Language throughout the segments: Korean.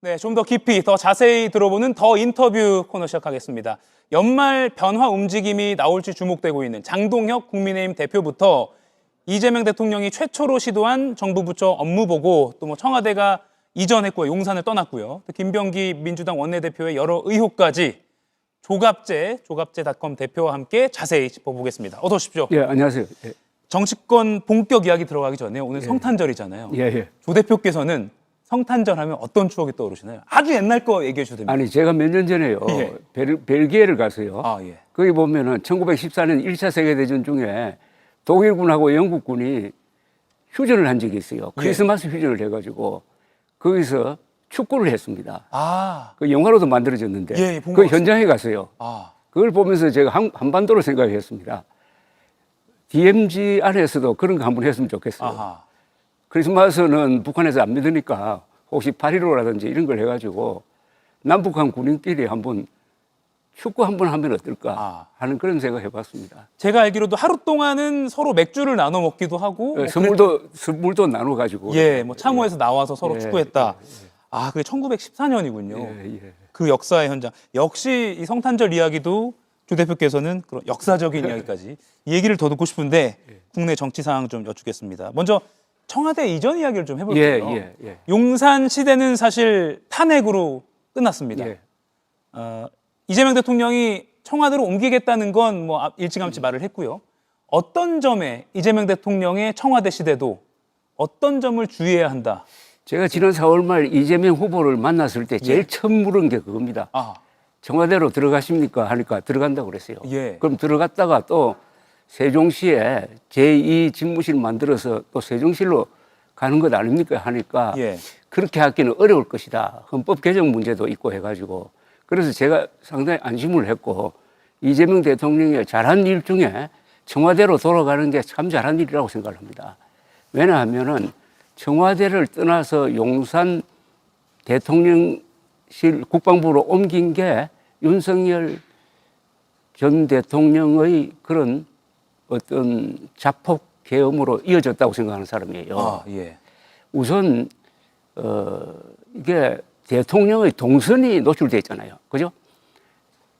네, 좀 더 깊이, 더 자세히 들어보는 더 인터뷰 코너 시작하겠습니다. 연말 변화 움직임이 나올지 주목되고 있는 장동혁 국민의힘 대표부터 이재명 대통령이 최초로 시도한 정부 부처 업무 보고 또 뭐 청와대가 이전했고요, 용산을 떠났고요. 또 김병기 민주당 원내대표의 여러 의혹까지 조갑제닷컴 대표와 함께 자세히 짚어보겠습니다. 어서 오십시오. 예, 안녕하세요. 예. 정치권 본격 이야기 들어가기 전에 오늘 성탄절이잖아요. 예. 조 대표께서는 성탄절 하면 어떤 추억이 떠오르시나요? 아주 옛날 거 얘기해 주셔도 됩니다. 아니, 제가 몇 년 전에요. 예. 벨기에를 가서요. 예. 거기 보면은 1914년 1차 세계대전 중에 독일군하고 영국군이 휴전을 한 적이 있어요. 크리스마스 휴전을 해가지고 거기서 축구를 했습니다. 그 영화로도 만들어졌는데 예, 본 그 것 같습니다. 현장에 갔어요. 그걸 보면서 제가 한반도로 생각했습니다. DMZ 안에서도 그런 거 한번 했으면 좋겠어요. 크리스마스는 북한에서 안 믿으니까 혹시 8.15라든지 이런 걸 해가지고 남북한 군인끼리 한번 축구 한번 하면 어떨까 하는 그런 생각 해봤습니다. 제가 알기로도 하루 동안은 서로 맥주를 나눠 먹기도 하고 선물도 나눠가지고. 뭐 창호에서 나와서 서로 축구했다. 그게 1914년이군요. 그 역사의 현장. 역시 이 성탄절 이야기도 조 대표께서는 그런 역사적인 이야기까지 이 얘기를 더 듣고 싶은데 국내 정치 상황 좀 여쭙겠습니다. 먼저 청와대 이전 이야기를 좀 해볼게요. 용산 시대는 사실 탄핵으로 끝났습니다. 이재명 대통령이 청와대로 옮기겠다는 건 뭐 일찌감치 말을 했고요. 어떤 점에 이재명 대통령의 청와대 시대도 어떤 점을 주의해야 한다? 제가 지난 4월 말 이재명 후보를 만났을 때 제일 처음 물은 게 그겁니다. 청와대로 들어가십니까? 하니까 들어간다고 그랬어요. 그럼 들어갔다가 또 세종시에 제2 집무실 만들어서 또 세종실로 가는 것 아닙니까? 하니까 그렇게 하기는 어려울 것이다. 헌법 개정 문제도 있고 해가지고 그래서 제가 상당히 안심을 했고 이재명 대통령의 잘한 일 중에 청와대로 돌아가는 게 참 잘한 일이라고 생각을 합니다. 왜냐하면은 청와대를 떠나서 용산 대통령실 국방부로 옮긴 게 윤석열 전 대통령의 그런 어떤 자폭 계엄으로 이어졌다고 생각하는 사람이에요. 우선 이게 대통령의 동선이 노출되어 있잖아요. 그죠?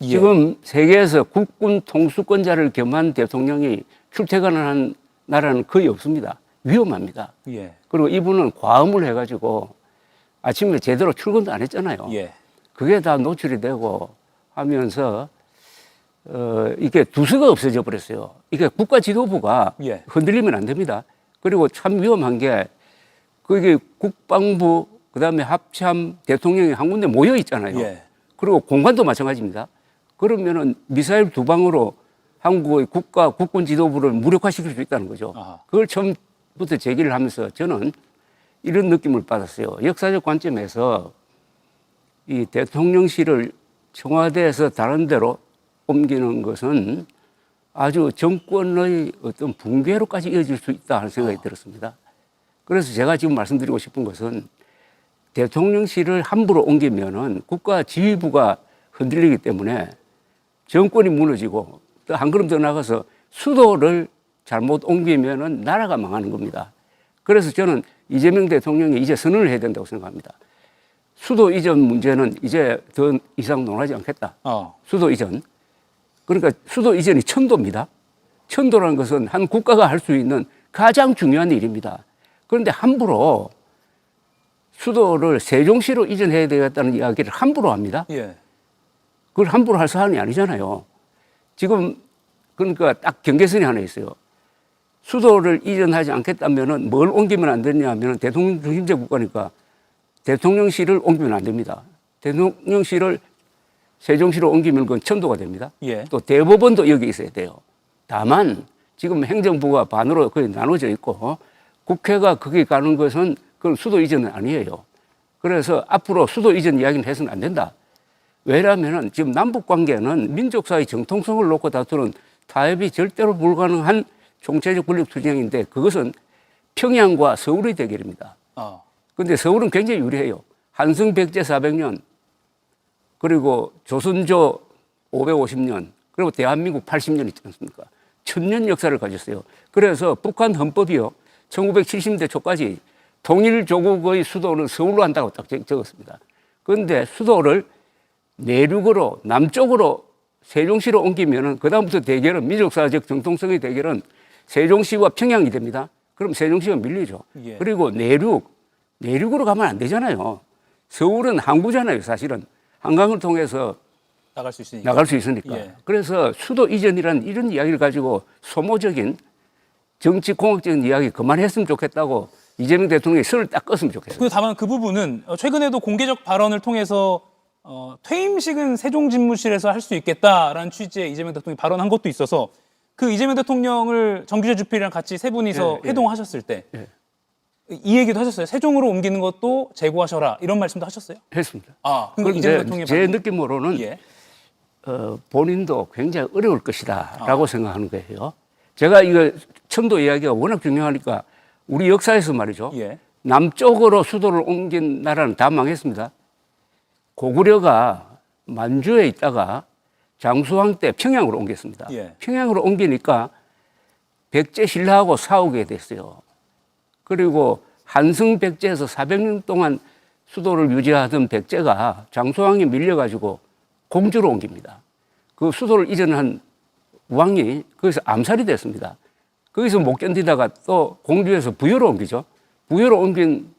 지금 세계에서 국군 통수권자를 겸한 대통령이 출퇴근하는 나라는 거의 없습니다. 위험합니다. 그리고 이분은 과음을 해가지고 아침에 제대로 출근도 안 했잖아요. 그게 다 노출이 되고 하면서 이게 두서가 없어져 버렸어요. 이게 국가 지도부가 흔들리면 안 됩니다. 그리고 참 위험한 게 그게 국방부 그다음에 합참 대통령이 한 군데 모여 있잖아요. 그리고 공간도 마찬가지입니다. 그러면은 미사일 2방으로 한국의 국군 지도부를 무력화시킬 수 있다는 거죠. 그걸 처음부터 제기를 하면서 저는 이런 느낌을 받았어요. 역사적 관점에서 이 대통령실을 청와대에서 다른 데로 옮기는 것은 아주 정권의 어떤 붕괴로까지 이어질 수 있다 하는 생각이 들었습니다. 그래서 제가 지금 말씀드리고 싶은 것은 대통령실을 함부로 옮기면은 국가 지휘부가 흔들리기 때문에 정권이 무너지고 또 한 걸음 더 나가서 수도를 잘못 옮기면은 나라가 망하는 겁니다. 그래서 저는 이재명 대통령이 이제 선언을 해야 된다고 생각합니다. 수도 이전 문제는 이제 더 이상 논하지 않겠다. 수도 이전. 그러니까 수도 이전이 천도입니다. 천도라는 것은 한 국가가 할 수 있는 가장 중요한 일입니다. 그런데 함부로 수도를 세종시로 이전해야 되겠다는 이야기를 함부로 합니다. 그걸 함부로 할 사안이 아니잖아요. 지금 그러니까 딱 경계선이 하나 있어요. 수도를 이전하지 않겠다면은 뭘 옮기면 안 되냐 하면 대통령 중심제 국가니까 대통령실을 옮기면 안 됩니다. 대통령실을 세종시로 옮기면 그건 천도가 됩니다. 또 대법원도 여기 있어야 돼요. 다만 지금 행정부가 반으로 거의 나눠져 있고 국회가 거기 가는 것은 그건 수도 이전은 아니에요. 그래서 앞으로 수도 이전 이야기는 해서는 안 된다. 왜냐하면 지금 남북 관계는 민족사의 정통성을 놓고 다투는 타협이 절대로 불가능한 총체적 권력 투쟁인데 그것은 평양과 서울의 대결입니다. 그런데 서울은 굉장히 유리해요. 한성 백제 400년, 그리고 조선조 550년, 그리고 대한민국 80년 있지 않습니까? 1000년 역사를 가졌어요. 그래서 북한 헌법이요, 1970년대 초까지 통일조국의 수도는 서울로 한다고 딱 적었습니다. 그런데 수도를 내륙으로 남쪽으로 세종시로 옮기면은 그다음부터 대결은 민족사회적 정통성의 대결은 세종시와 평양이 됩니다. 그럼 세종시가 밀리죠. 예. 그리고 내륙으로 가면 안 되잖아요. 서울은 항구잖아요, 사실은. 한강을 통해서 나갈 수 있으니까. 나갈 수 있으니까. 예. 그래서 수도 이전이라는 이런 이야기를 가지고 소모적인 정치공학적인 이야기 그만했으면 좋겠다고 이재명 대통령이 선을 딱 껐으면 좋겠어요. 다만 그 부분은 최근에도 공개적 발언을 통해서 퇴임식은 세종집무실에서 할 수 있겠다라는 취지의 이재명 대통령이 발언한 것도 있어서 그 이재명 대통령을 정규재 주필이랑 같이 세 분이서 회동하셨을 때 이 얘기도 하셨어요. 세종으로 옮기는 것도 재고하셔라 이런 말씀도 하셨어요? 했습니다. 그러니까 이재명 대통령의 제 느낌으로는 예. 본인도 굉장히 어려울 것이다라고 생각하는 거예요. 제가 이거 천도 이야기가 워낙 중요하니까 우리 역사에서 말이죠. 예. 남쪽으로 수도를 옮긴 나라는 다 망했습니다. 고구려가 만주에 있다가 장수왕 때 평양으로 옮겼습니다. 예. 평양으로 옮기니까 백제 신라하고 싸우게 됐어요. 그리고 한승 백제에서 400년 동안 수도를 유지하던 백제가 장수왕이 밀려가지고 공주로 옮깁니다. 그 수도를 이전한 왕이 거기서 암살이 됐습니다. 거기서 못 견디다가 또 공주에서 부여로 옮기죠. 부여로 옮긴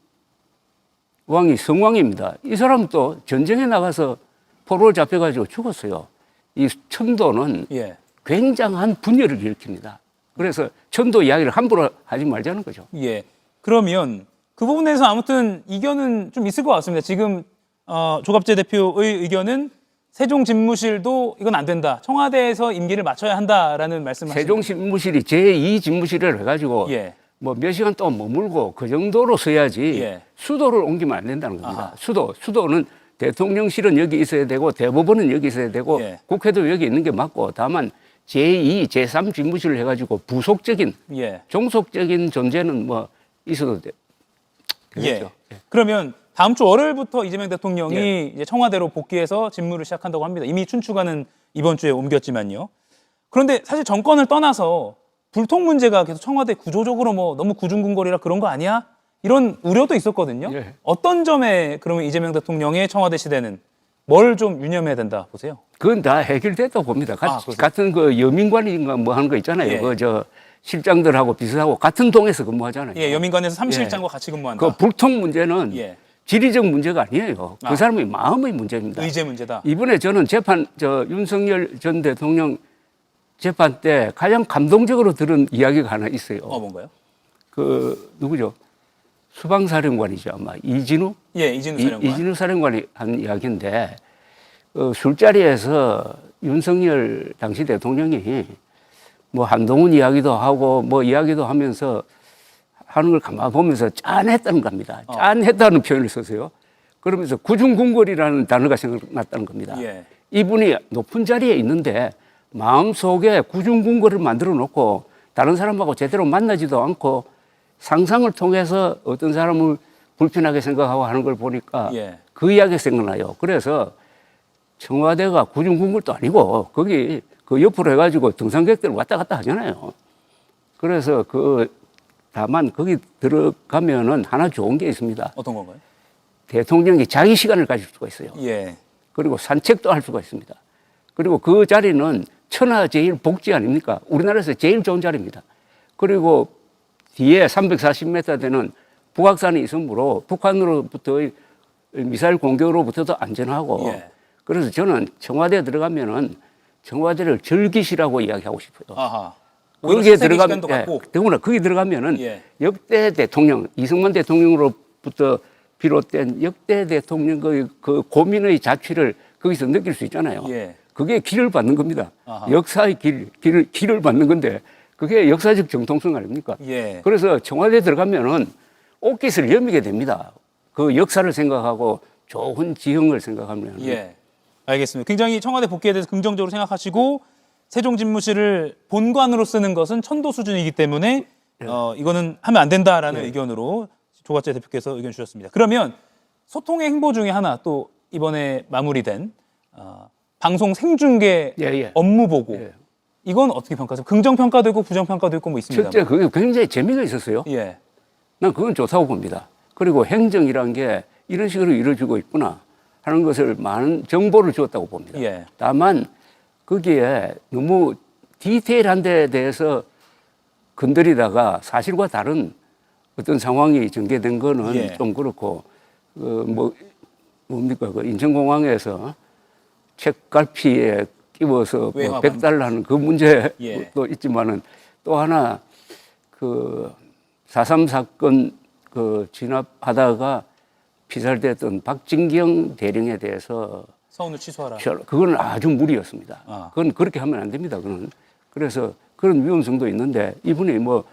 왕이 성왕입니다. 이 사람은 또 전쟁에 나가서 포로를 잡혀가지고 죽었어요. 이 천도는 예. 굉장한 분열을 일으킵니다. 그래서 천도 이야기를 함부로 하지 말자는 거죠. 예. 그러면 그 부분에서 아무튼 이견은 좀 있을 것 같습니다. 지금 조갑재 대표의 의견은 세종집무실도 이건 안 된다. 청와대에서 임기를 맞춰야 한다라는 말씀을 세종집무실이 제2집무실을 해가지고 예. 뭐 몇 시간 동안 머물고 그 정도로 써야지 예. 수도를 옮기면 안 된다는 겁니다. 수도는 대통령실은 여기 있어야 되고 대법원은 여기 있어야 되고 예. 국회도 여기 있는 게 맞고 다만 제2, 제3 집무실을 해가지고 부속적인 예. 종속적인 존재는 뭐 있어도 되겠죠. 예. 그러면 다음 주 월요일부터 이재명 대통령이 예. 이제 청와대로 복귀해서 직무를 시작한다고 합니다. 이미 춘추관은 이번 주에 옮겼지만요. 그런데 사실 정권을 떠나서 불통 문제가 계속 청와대 구조적으로 뭐 너무 구중궁궐이라 그런 거 아니야? 이런 우려도 있었거든요. 예. 어떤 점에 그러면 이재명 대통령의 청와대 시대는 뭘 좀 유념해야 된다 보세요? 그건 다 해결됐다고 봅니다. 그렇습니까? 같은 그 여민관인가 뭐 하는 거 있잖아요. 예. 그 저 실장들하고 비슷하고 같은 동에서 근무하잖아요. 예, 여민관에서 삼실장과 같이 근무한다. 그 불통 문제는 예. 지리적 문제가 아니에요. 그 사람의 마음의 문제입니다. 의제 문제다. 이번에 저는 윤석열 전 대통령 재판 때 가장 감동적으로 들은 이야기가 하나 있어요. 뭔가요? 그 누구죠? 수방사령관이죠 아마 이진우? 예, 이진우 사령관. 이진우 사령관이 한 이야기인데 술자리에서 윤석열 당시 대통령이 뭐 한동훈 이야기도 하고 뭐 이야기도 하면서 하는 걸 가만 보면서 짠했다는 겁니다. 짠했다는 표현을 썼어요. 그러면서 구중궁궐이라는 단어가 생각났다는 겁니다. 예. 이분이 높은 자리에 있는데 마음속에 구중궁궐을 만들어 놓고 다른 사람하고 제대로 만나지도 않고 상상을 통해서 어떤 사람을 불편하게 생각하고 하는 걸 보니까 예. 그 이야기가 생각나요. 그래서 청와대가 구중궁궐도 아니고 거기 그 옆으로 해가지고 등산객들 왔다 갔다 하잖아요. 그래서 다만 거기 들어가면은 하나 좋은 게 있습니다. 어떤 건가요? 대통령이 자기 시간을 가질 수가 있어요. 예. 그리고 산책도 할 수가 있습니다. 그리고 그 자리는 천하제일 복지 아닙니까? 우리나라에서 제일 좋은 자리입니다. 그리고 뒤에 340m 되는 북악산이 있으므로 북한으로부터 미사일 공격으로부터도 안전하고 예. 그래서 저는 청와대에 들어가면은 청와대를 즐기시라고 이야기하고 싶어요. 아하. 거기에 들어가면 시간도 갖고. 더구나 거기 들어가면은 예. 역대 대통령 이승만 대통령으로부터 비롯된 역대 대통령 그 고민의 자취를 거기서 느낄 수 있잖아요. 예. 그게 길을 받는 겁니다. 아하. 역사의 길을 받는 건데 그게 역사적 정통성 아닙니까? 예. 그래서 청와대에 들어가면은 옷깃을 여미게 됩니다. 그 역사를 생각하고 좋은 지형을 생각하면. 예. 알겠습니다. 굉장히 청와대 복귀에 대해서 긍정적으로 생각하시고 세종집무실을 본관으로 쓰는 것은 천도 수준이기 때문에 이거는 하면 안 된다라는 의견으로 조갑재 대표께서 의견 주셨습니다. 그러면 소통의 행보 중에 하나 또 이번에 마무리된 방송 생중계 업무 보고 이건 어떻게 평가하세요? 긍정 평가도 있고 부정 평가도 있고 뭐 있습니다. 실제 그게 굉장히 재미가 있었어요. 예. 난 그건 좋다고 봅니다. 그리고 행정이란 게 이런 식으로 이루어지고 있구나 하는 것을 많은 정보를 주었다고 봅니다. 예. 다만 거기에 너무 디테일한 데에 대해서 건드리다가 사실과 다른 어떤 상황이 전개된 거는 예. 좀 그렇고 뭡니까 그 인천공항에서 책갈피에 끼워서 뭐 외화 100달러 하는 그 문제도 예. 있지만은 또 하나 그 4.3 사건 그 진압하다가 피살됐던 박진경 대령에 대해서 서운을 취소하라. 그건 아주 무리였습니다. 아. 그건 그렇게 하면 안 됩니다. 그건 그래서 그런 위험성도 있는데 이분이 뭐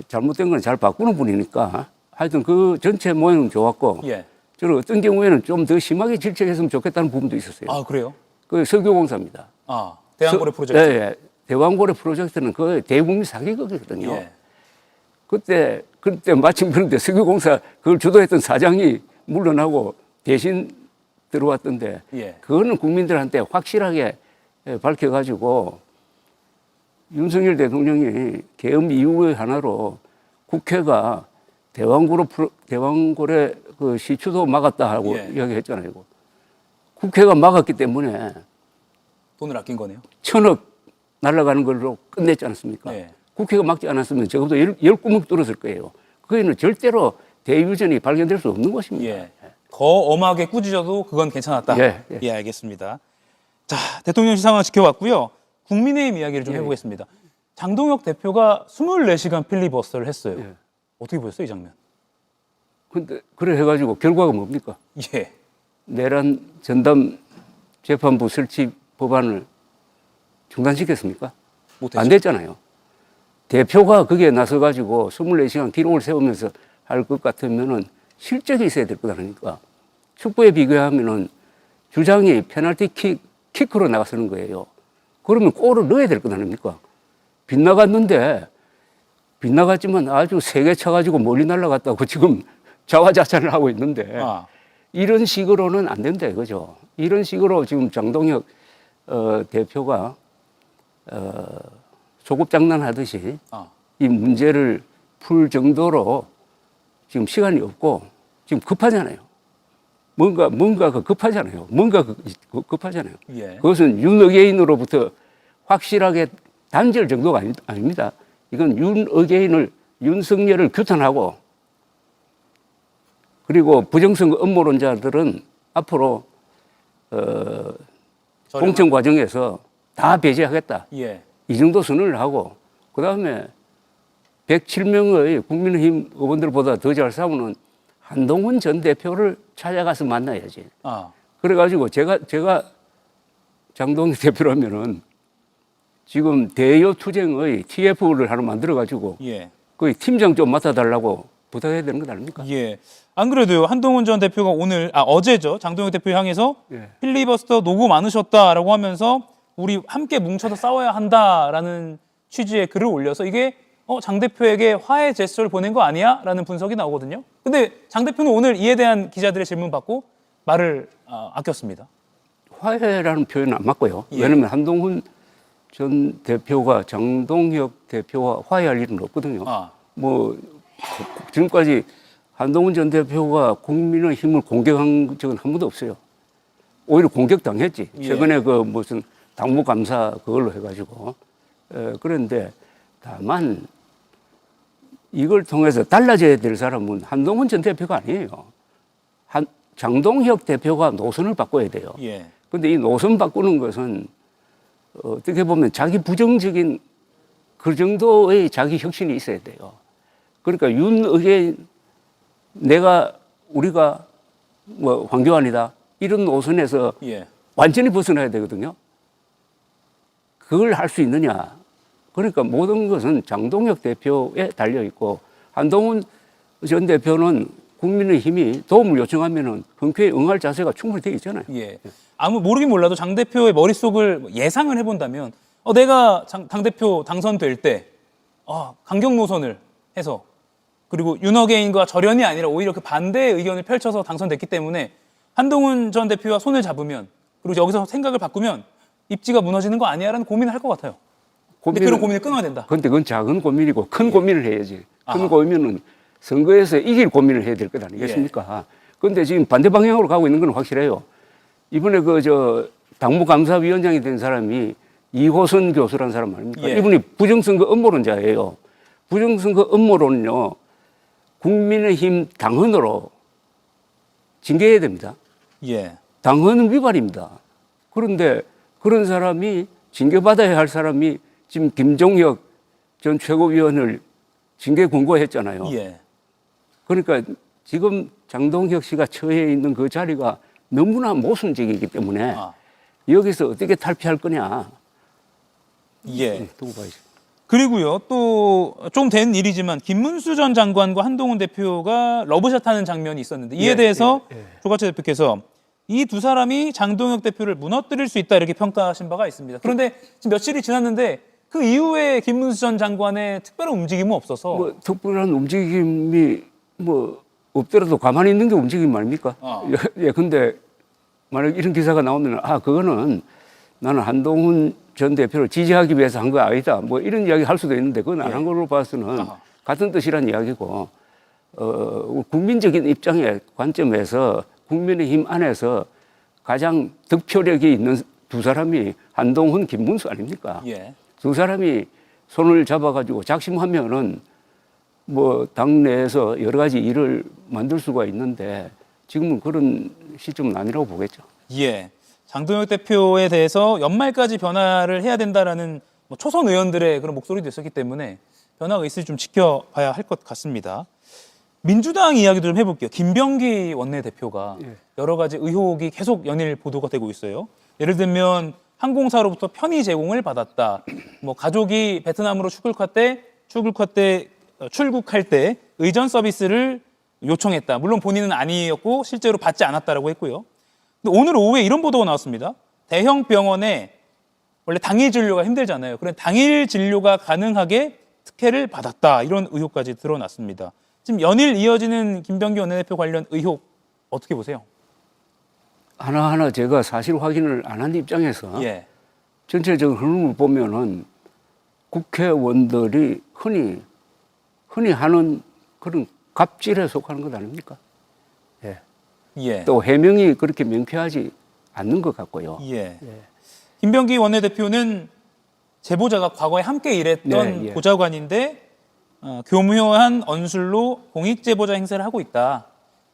잘못된 건 잘 바꾸는 분이니까 하여튼 그 전체 모양은 좋았고 예. 저는 어떤 경우에는 좀 더 심하게 질책했으면 좋겠다는 부분도 있었어요. 아, 그래요? 그 석유공사입니다. 아, 대왕고래 프로젝트. 예, 예. 대왕고래 프로젝트는 그 대국민 사기극이거든요. 예. 그때 마침 그런데 석유공사 그걸 주도했던 사장이 물러나고 대신 들어왔던데 예. 그거는 국민들한테 확실하게 밝혀가지고 윤석열 대통령이 계엄 이후의 하나로 국회가 대왕고래 그 시추도 막았다 하고 예. 이야기했잖아요. 국회가 막았기 때문에 돈을 아낀 거네요. 1,000억 날아가는 걸로 끝냈지 않습니까? 네. 국회가 막지 않았으면 적어도 열 구멍 뚫었을 거예요. 거기는 절대로 대유전이 발견될 수 없는 것입니다. 예. 더 엄하게 꾸짖어도 그건 괜찮았다. 예, 예. 예, 알겠습니다. 자, 대통령실 상황 지켜봤고요. 국민의힘 이야기를 좀 예. 해보겠습니다. 장동혁 대표가 24시간 필리버스터를 했어요. 예. 어떻게 보셨어요, 이 장면? 근데 그래 해가지고 결과가 뭡니까? 예. 내란 전담 재판부 설치 법안을 중단시켰습니까? 못했죠. 안 됐잖아요. 대표가 거기에 나서가지고 24시간 기록을 세우면서 할 것 같으면은 실적이 있어야 될 거다니까. 축구에 비교하면은 주장이 페널티 키크로 나가서는 거예요. 그러면 골을 넣어야 될 거 아닙니까? 빗나갔지만 아주 세게 쳐가지고 멀리 날아갔다고 지금 자화자찬을 하고 있는데 아, 이런 식으로는 안 된다 이거죠. 이런 식으로 지금 장동혁 대표가 소꿉장난하듯이 아, 이 문제를 풀 정도로 지금 시간이 없고 지금 급하잖아요. 뭔가가 급하잖아요. 급하잖아요. 예. 그것은 윤어게인으로부터 확실하게 단절 정도가 아닙니다. 이건 윤석열을 규탄하고 그리고 부정선거 음모론자들은 앞으로 공천 과정에서 다 배제하겠다. 예. 이 정도 선언을 하고 그다음에 107명의 국민의힘 의원들보다 더 잘 싸우는 한동훈 전 대표를 찾아가서 만나야지. 아, 그래가지고 제가 장동혁 대표라면은 지금 대여 투쟁의 TF를 하나 만들어가지고 예. 그 팀장 좀 맡아달라고 부탁해야 되는 것 아닙니까? 예. 안 그래도요, 한동훈 전 대표가 어제죠. 장동혁 대표 향해서 예. 필리버스터 노고 많으셨다라고 하면서 우리 함께 뭉쳐서 싸워야 한다라는 취지의 글을 올려서 이게 장 대표에게 화해 제스처를 보낸 거 아니야? 라는 분석이 나오거든요. 근데 장 대표는 오늘 이에 대한 기자들의 질문 받고 말을 아꼈습니다. 화해라는 표현은 안 맞고요. 예. 왜냐하면 한동훈 전 대표가 장동혁 대표와 화해할 일은 없거든요. 아, 뭐 지금까지 한동훈 전 대표가 국민의힘을 공격한 적은 한 번도 없어요. 오히려 공격당했지. 예. 최근에 그 무슨 당무감사 그걸로 해가지고. 그런데 다만 이걸 통해서 달라져야 될 사람은 한동훈 전 대표가 아니에요. 장동혁 대표가 노선을 바꿔야 돼요. 예. 근데 이 노선 바꾸는 것은 어떻게 보면 자기 부정적인 그 정도의 자기 혁신이 있어야 돼요. 그러니까 윤의견 우리가 뭐 황교안이다 이런 노선에서 예. 완전히 벗어나야 되거든요. 그걸 할 수 있느냐. 그러니까 모든 것은 장동혁 대표에 달려 있고 한동훈 전 대표는 국민의힘이 도움을 요청하면은 흔쾌히 응할 자세가 충분히 되어 있잖아요. 예. 모르긴 몰라도 장 대표의 머릿속을 예상을 해본다면 내가 당 대표 당선될 때 강경 노선을 해서 그리고 윤어게인과 절연이 아니라 오히려 그 반대의 의견을 펼쳐서 당선됐기 때문에 한동훈 전 대표와 손을 잡으면 그리고 여기서 생각을 바꾸면 입지가 무너지는 거 아니야라는 고민을 할 것 같아요. 근데 그런 고민을 끊어야 된다. 그런데 그건 작은 고민이고 큰 고민을 해야지. 큰 아. 고민은 선거에서 이길 고민을 해야 될 것 아니겠습니까? 그런데 지금 반대 방향으로 가고 있는 건 확실해요. 이번에 당무감사위원장이 된 사람이 이호선 교수라는 사람 아닙니까? 예. 이분이 부정선거 음모론자예요. 부정선거 음모론은요, 국민의힘 당헌으로 징계해야 됩니다. 예. 당헌은 위반입니다. 그런데 그런 사람이 징계받아야 할 사람이 지금 김종혁 전 최고위원을 징계 권고했잖아요. 예. 그러니까 지금 장동혁 씨가 처해 있는 그 자리가 너무나 모순적이기 때문에 아. 여기서 어떻게 탈피할 거냐. 예. 두고 봐야죠. 그리고요, 또 좀 된 일이지만 김문수 전 장관과 한동훈 대표가 러브샷하는 장면이 있었는데 이에 대해서 조가철 대표께서 이 두 사람이 장동혁 대표를 무너뜨릴 수 있다 이렇게 평가하신 바가 있습니다. 그런데 지금 며칠이 지났는데 그 이후에 김문수 전 장관의 특별한 움직임은 없어서 뭐 특별한 움직임이 뭐 없더라도 가만히 있는 게 움직임 아닙니까? 예, 근데 만약 이런 기사가 나오면 그거는 나는 한동훈 전 대표를 지지하기 위해서 한 거 아니다. 뭐 이런 이야기 할 수도 있는데 그건 안 한 걸로 봐서는 같은 뜻이란 이야기고 국민적인 입장의 관점에서 국민의힘 안에서 가장 득표력이 있는 두 사람이 한동훈, 김문수 아닙니까? 예. 두 사람이 손을 잡아가지고 작심하면은 뭐 당내에서 여러 가지 일을 만들 수가 있는데 지금은 그런 시점은 아니라고 보겠죠. 예. 장동혁 대표에 대해서 연말까지 변화를 해야 된다라는 뭐 초선 의원들의 그런 목소리도 있었기 때문에 변화가 있을지 좀 지켜봐야 할 것 같습니다. 민주당 이야기도 좀 해볼게요. 김병기 원내대표가 여러 가지 의혹이 계속 연일 보도가 되고 있어요. 예를 들면 항공사로부터 편의 제공을 받았다. 뭐 가족이 베트남으로 출국할 때 의전 서비스를 요청했다. 물론 본인은 아니었고 실제로 받지 않았다라고 했고요. 근데 오늘 오후에 이런 보도가 나왔습니다. 대형 병원에 원래 당일 진료가 힘들잖아요. 그런 당일 진료가 가능하게 특혜를 받았다. 이런 의혹까지 드러났습니다. 지금 연일 이어지는 김병기 원내대표 관련 의혹 어떻게 보세요? 하나하나 제가 사실 확인을 안 한 입장에서 예. 전체적인 흐름을 보면은 국회의원들이 흔히 하는 그런 갑질에 속하는 것 아닙니까? 예. 예. 또 해명이 그렇게 명쾌하지 않는 것 같고요. 예. 김병기 원내대표는 제보자가 과거에 함께 일했던 보좌관인데 교묘한 언술로 공익 제보자 행세를 하고 있다.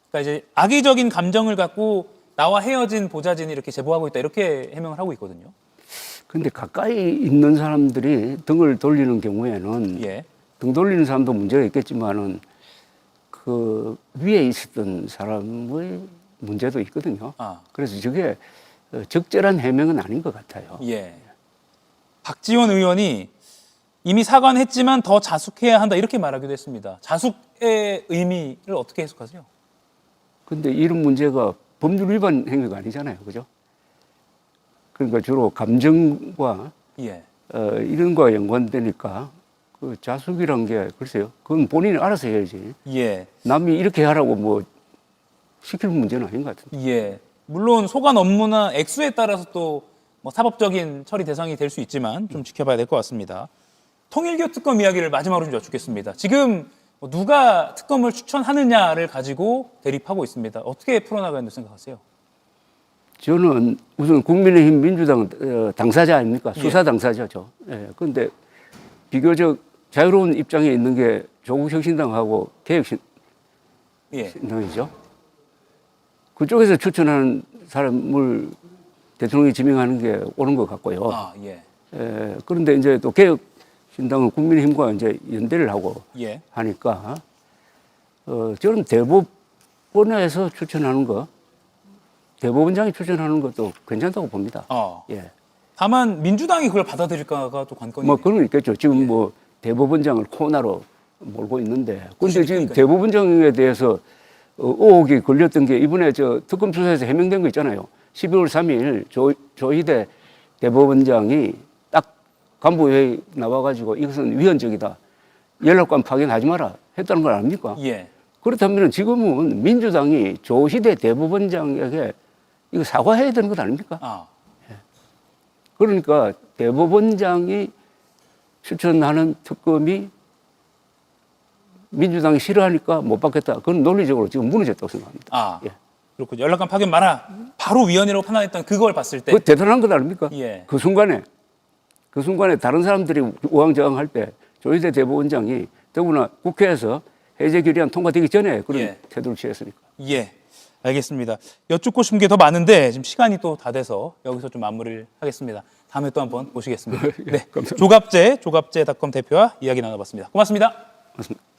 그러니까 이제 악의적인 감정을 갖고 나와 헤어진 보좌진이 이렇게 제보하고 있다. 이렇게 해명을 하고 있거든요. 근데 가까이 있는 사람들이 등을 돌리는 경우에는 등 돌리는 사람도 문제가 있겠지만은 그 위에 있었던 사람의 문제도 있거든요. 그래서 저게 적절한 해명은 아닌 것 같아요. 예. 박지원 의원이 이미 사과는 했지만 더 자숙해야 한다 이렇게 말하기도 했습니다. 자숙의 의미를 어떻게 해석하세요? 근데 이런 문제가 법률 위반 행위가 아니잖아요. 그죠? 그러니까 주로 감정과 이런 거와 연관되니까 그 자숙이란 게 글쎄요. 그건 본인이 알아서 해야지. 남이 이렇게 하라고 뭐 시킬 문제는 아닌 것 같은데. 물론 소관 업무나 액수에 따라서 또 뭐 사법적인 처리 대상이 될 수 있지만 좀 지켜봐야 될 것 같습니다. 통일교 특검 이야기를 마지막으로 좀 여쭙겠습니다. 지금 누가 특검을 추천하느냐를 가지고 대립하고 있습니다. 어떻게 풀어나가야 된다고 생각하세요? 저는 우선 국민의힘 민주당 당사자 아닙니까? 수사 당사자죠. 그런데 비교적 자유로운 입장에 있는 게 조국혁신당하고 개혁신당이죠. 그쪽에서 추천하는 사람을 대통령이 지명하는 게 옳은 것 같고요. 그런데 이제 또 개혁신당은 국민의힘과 이제 연대를 하고 하니까 저는 대법원에서 추천하는 거, 대법원장이 추천하는 것도 괜찮다고 봅니다. 다만 민주당이 그걸 받아들일까가 또 관건이. 뭐 그런 거 있겠죠. 지금 뭐 대법원장을 코너로 몰고 있는데, 그런데 지금 대법원장에 대해서 의혹이 걸렸던 게 이번에 저 특검 수사에서 해명된 거 있잖아요. 12월 3일 조희대 대법원장이 딱 간부회의 나와가지고 이것은 위헌적이다. 연락관 파견하지 마라 했다는 걸 아닙니까? 그렇다면 지금은 민주당이 조희대 대법원장에게 이거 사과해야 되는 것 아닙니까? 그러니까 대법원장이 추천하는 특검이 민주당이 싫어하니까 못 받겠다. 그건 논리적으로 지금 무너졌다고 생각합니다. 아, 예. 그렇군요. 연락관 파견 마라. 바로 위헌이라고 판단했던 그걸 봤을 때. 그 대단한 것 아닙니까? 예. 그 순간에 다른 사람들이 우왕좌왕할 때 조희대 대법원장이 더구나 국회에서 해제 결의안 통과되기 전에 그런 예. 태도를 취했으니까. 예, 알겠습니다. 여쭙고 싶은 게 더 많은데 지금 시간이 또 다 돼서 여기서 좀 마무리를 하겠습니다. 다음에 또 한번 모시겠습니다. 네, 조갑재.com 대표와 이야기 나눠봤습니다. 고맙습니다. 맞습니다.